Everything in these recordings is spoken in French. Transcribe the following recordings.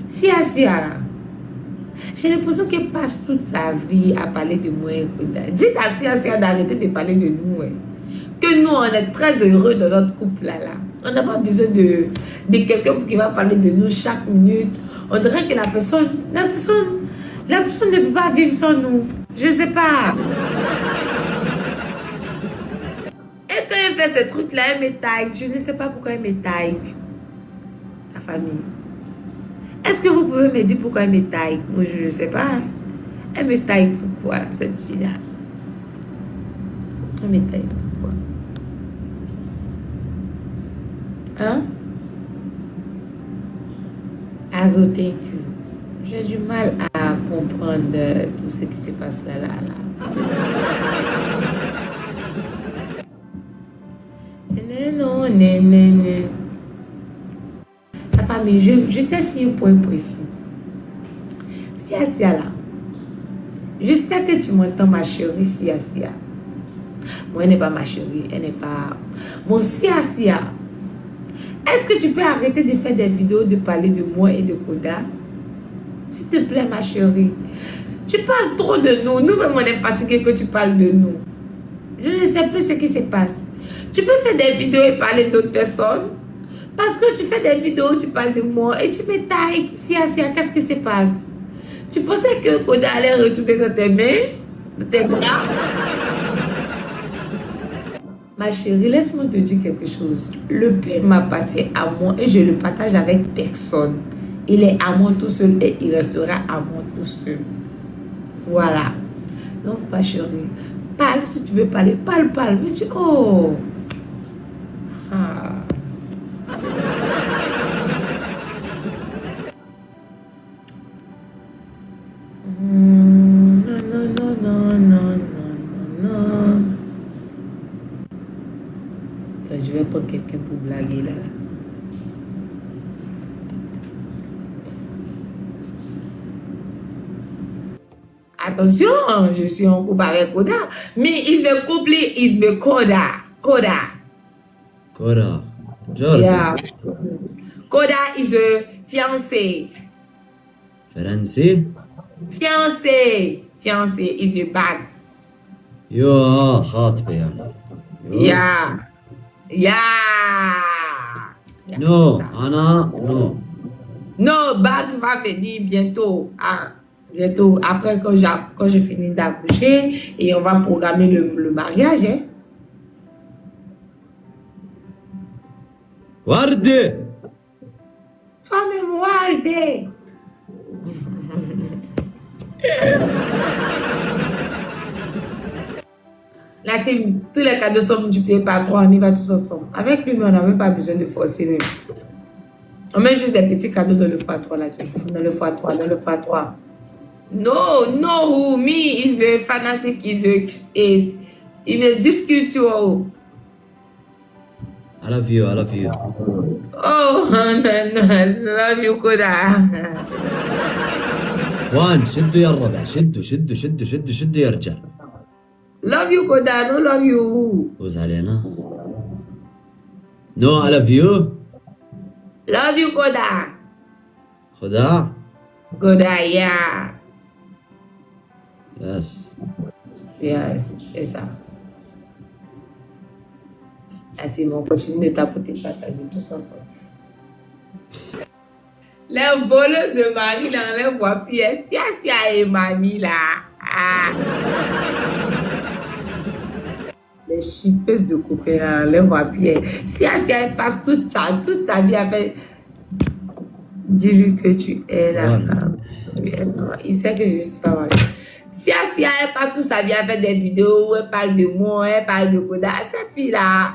Sia là. J'ai l'impression qu'elle passe toute sa vie à parler de moi et Koda. Dites à Sia d'arrêter de parler de nous. Hein. Que nous, on est très heureux dans notre couple là. On n'a pas besoin de quelqu'un qui va parler de nous chaque minute. On dirait que la personne ne peut pas vivre sans nous. Je sais pas. Et quand elle fait ce truc là, elle me taille. Je ne sais pas pourquoi elle me taille. La famille. Est-ce que vous pouvez me dire pourquoi elle me taille? Moi, je ne sais pas. Elle me taille pourquoi, cette fille-là? Elle me taille pourquoi? Hein? Azo, thank you. J'ai du mal à comprendre tout ce qui se passe là. Non. La famille, je t'ai signé un point précis. Sia là. Je sais que tu m'entends, ma chérie Sia. Moi, elle n'est pas ma chérie. Elle n'est pas... Mon Sia. Est-ce que tu peux arrêter de faire des vidéos de parler de moi et de Koda? S'il te plaît, ma chérie. Tu parles trop de nous. Nous-mêmes, on est fatigués que tu parles de nous. Je ne sais plus ce qui se passe. Tu peux faire des vidéos et parler d'autres personnes? Parce que tu fais des vidéos, tu parles de moi et tu me tailles. Sia, qu'est-ce qui se passe? Tu pensais que Koda allait retourner dans tes mains? Dans tes bras? Ma chérie, laisse-moi te dire quelque chose. Le pain m'appartient à moi et je le partage avec personne. Il est à moi tout seul et il restera à moi tout seul. Voilà. Donc, ma chérie, parle si tu veux parler. Parle. Mais tu... Oh! Ah. Non. Attends, je vais prendre quelqu'un pour blaguer là. Attention, je suis en couple avec Koda. Mais il est couple, il me Koda. Jordan. Yeah. Koda is a fiancé. فرنسي؟ Fiancé is your bag. خاطبة يعني. Yeah. No, no. Non, bag va venir bientôt. Bientôt, après quand je finis d'accoucher et on va programmer le mariage. Hein? وردة. Toi-même, Waldé. La team, tous les cadeaux sont multipliés par 3, on y va tous ensemble. Avec lui, mais on n'a même pas besoin de forcer même. On met juste des petits cadeaux dans le x3 là, dans le x3. No, me is the fanatic, il veut discuter. I love you. Oh, no, love you, Koda. وان شدوا يا الربع شدوا يا رجال. Love you, Koda, no love you. فوز علينا. No, I love you. Love you, Koda. خداع. Koda, yeah. Yes, c'est ça. La team, on continue de tapoter, de partager tous ensemble. Les voleuses de Marie, là, on les voit plus. Sia et mamie, là. Ah. Les chippeuses de copains, là, on les voit plus. Sia, elle passe toute sa vie à faire... Dis-lui que tu es la femme. Il sait que je suis pas mariée. Sia, elle passe toute sa vie à faire des vidéos où elle parle de moi, elle parle de Koda. Cette fille-là.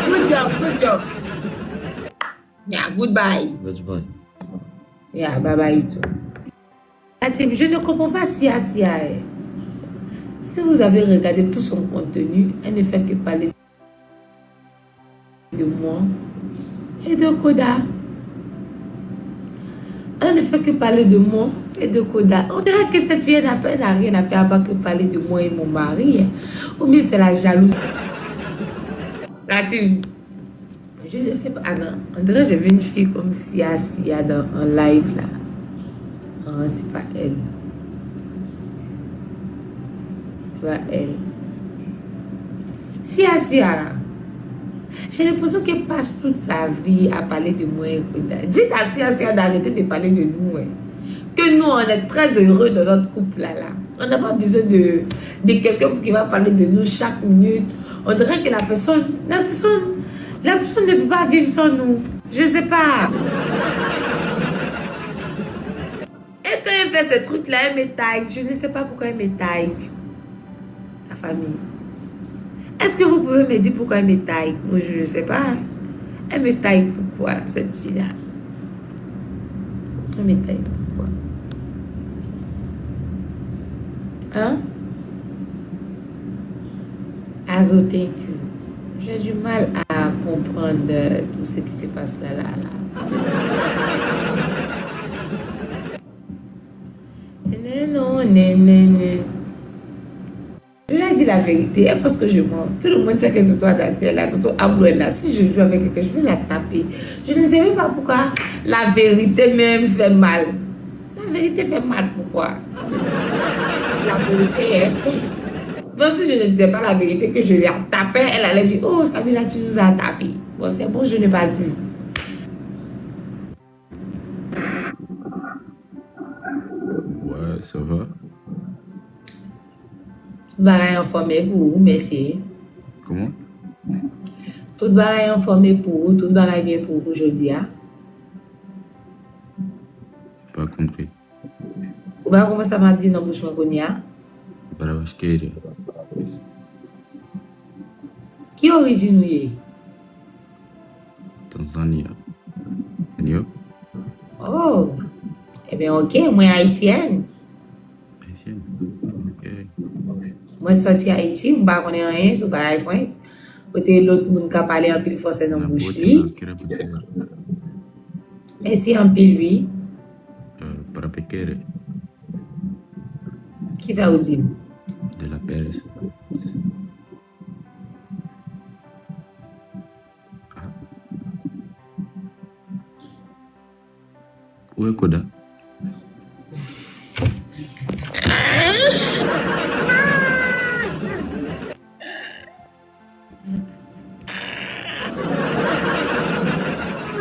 Good job. Yeah, goodbye. Yeah, bye too. La team, je ne comprends pas Sia. Si vous avez regardé tout son contenu, elle ne fait que parler de moi et de Koda. Elle ne fait que parler de moi et de Koda. On dirait que cette fille n'a rien à faire à part que parler de moi et mon mari. Ou bien c'est la jalousie. La team, Je ne sais pas. Ah non, on dirait que j'ai vu une fille comme Sia dans un live là. Non, c'est pas elle. C'est pas elle. Sia là. J'ai l'impression qu'elle passe toute sa vie à parler de moi. Dites à Sia d'arrêter de parler de nous. Hein. Que nous, on est très heureux dans notre couple là. On n'a pas besoin de quelqu'un qui va parler de nous chaque minute. On dirait que la personne ne peut pas vivre sans nous. Je sais pas. Et quand elle fait ce truc là, elle me taille. Je ne sais pas pourquoi elle me taille. La famille. Est-ce que vous pouvez me dire pourquoi elle me taille? Moi, je ne sais pas. Elle me taille pourquoi, cette fille-là? Elle me taille pourquoi? Hein? Azo, thank you. J'ai du mal à comprendre tout ce qui se passe là. Non. Je lui ai dit la vérité, elle pense que je mens. Tout le monde sait que Toto Adassi est là, Toto Ablo est là. Si je joue avec quelqu'un, je vais la taper. Je ne sais même pas pourquoi la vérité même fait mal. La vérité fait mal, pourquoi? La vérité est... Donc si je ne disais pas la vérité, que je la tapais, elle allait dire, oh Sabina, tu nous as tapé. Bon, c'est bon, je n'ai pas vu. Ouais, ça va. Tout bagaille informé pour vous, merci. Comment? Tout bagaille informé pour vous, tout bagaille bien pour vous aujourd'hui. Hein? J'ai pas compris. Ou bien comment ça m'a dit dans bouche Magonia? Barawashkere. Qui origine est? Tanzania. And you? Oh, eh bien ok, moi haïtienne. Haïtienne. Ok. Moi sorti Haïti, je ne connais rien sur bagaille French. Côté l'autre monde qui a parlé en pile français dans bouche li. Merci en pile lui. Parapekere. Qui ça vous dit? De la Pérez. Ah. Où est Koda?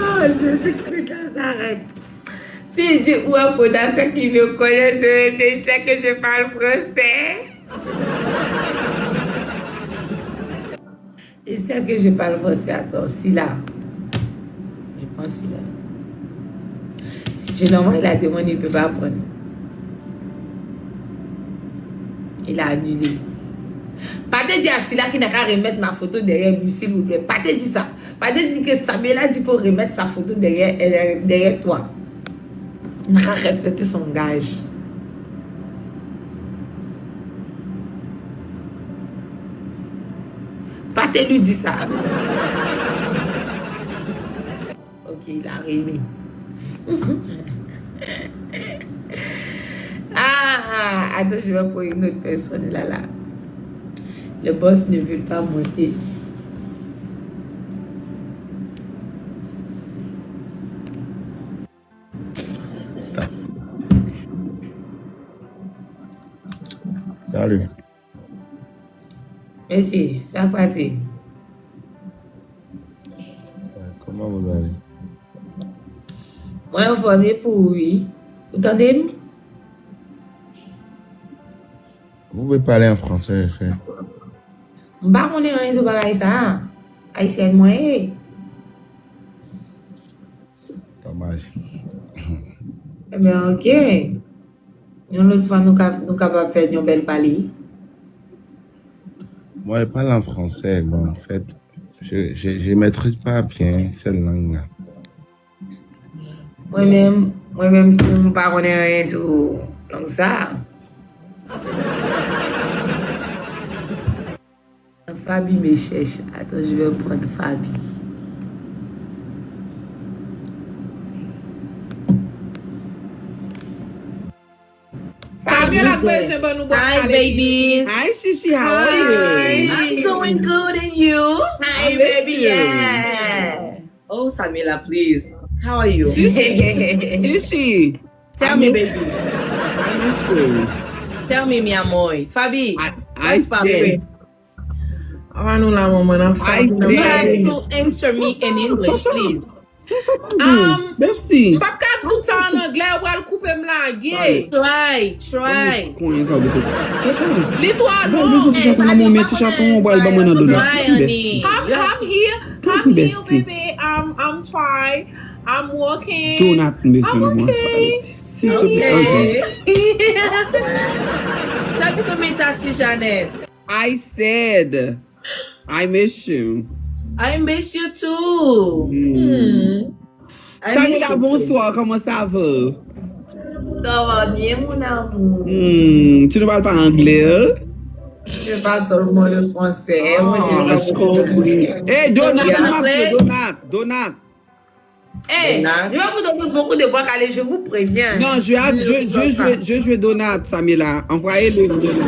Oh, je suis cru que ça arrête. Si il dit où est Koda, c'est qui me connaît, c'est ça que je parle français. Il sait que je parle français. Attends, si là. Je pense si là. Si je l'envoie la demande, il ne peut pas prendre. Il a annulé. Pas te dire à Silla qu'il n'a qu'à remettre ma photo derrière lui, s'il vous plaît. Pas te dire ça. Pas te dire que Samuel a dit qu'il faut remettre sa photo derrière toi. Il n'a qu'à respecter son gage. Pas te lui dire ça. Ok, il a remis. Attends, je vais pour une autre personne là. Le boss ne veut pas monter. Salut. Merci, ça a passé. Comment vous allez? Moi, informé pour oui. Vous entendez? Vous pouvez parler en français, frère. Bah, on est en réseau bagaille ça. Haïtien, moi. Dommage. Eh bien, ok. Une autre fois, nous sommes capables de faire une belle parler. Moi, je parle en français. Bon, en fait, je maîtrise pas bien cette langue-là. Moi-même, je ne pas rien sur donc ça. Fabi me cherche. Attends, je vais prendre Fabi. Hi, babies. Hi, Shishi. How are you? I'm doing good, and you? Hi, I miss baby. you. Yeah. Oh, Samila, please. How are you? Is she? Tell me, baby. I miss you. Tell me, mi amor. Fabi, I what's Fabi? Ano la maman ang I You did. have to answer me in English, please. Bestie. Pap ka tout sa an anglais ou al koupe m la gay. Try. Konye sa bete. Li to Bon, alon. je suis mon mère, tu chapon, on va le baman de Try, honey. I'm here, bestie. baby. I'm trying. I'm working. Do not miss I'm me, moi. okay. S'il te plaît. Okay. Talk to me, Tati Janet. I said, I miss you. I miss you too. I miss Samila, you. bonsoir, comment ça va? Ça va bien, mon amour. Tu ne parles pas anglais? Je parle seulement le français. Ah, je comprends. Hey, Donat, Donat. Hey, Donat. je vais vous donner beaucoup de bois calés, je vous préviens. Non, je joue Donat, Samila. Envoyez-le Donat.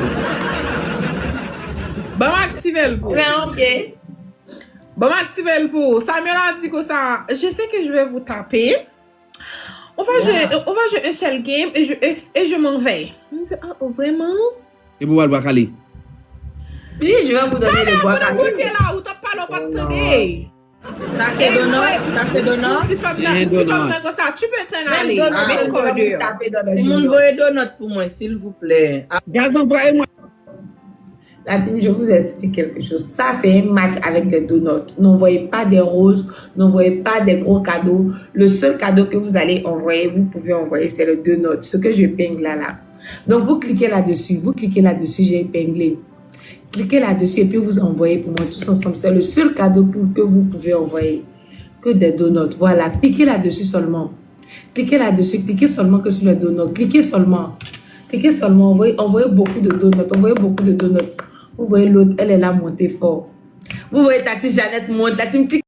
Ba m'active le pour. Mais ok. Ba m'active le pour. Samira dit que ça. Je sais que je vais vous taper. On va jouer un seul game et je m'en vais. Je me dis, ah, oh, vraiment? Et pour voir Kali. Puis je vais vous donner des bois T'as calés. là où t'as pas le pas de tenir. Ça c'est donut. Tu fais Bien donut. comme ça, tu peux t'en Même aller. donut, Avec je vais vous cordure. taper dans le Tout le monde dos. veut donut pour moi, s'il vous plaît. Ah, Gaz, envoyez-moi. Latine, je vous explique quelque chose. Ça, c'est un match avec des donuts. N'envoyez pas des roses, n'envoyez pas des gros cadeaux. Le seul cadeau que vous allez envoyer, vous pouvez envoyer, c'est le donut, ce que j'épingle là. Donc, vous cliquez là-dessus, j'ai épinglé. Cliquez là-dessus et puis vous envoyez pour moi tous ensemble. C'est le seul cadeau que vous pouvez envoyer. Que des donuts. Voilà, cliquez là-dessus seulement. Cliquez là-dessus, cliquez seulement que sur le donut. Cliquez seulement, envoyez beaucoup de donuts. Vous voyez l'autre, elle est là montée fort. Vous voyez Tati Jeannette monte, la team clique.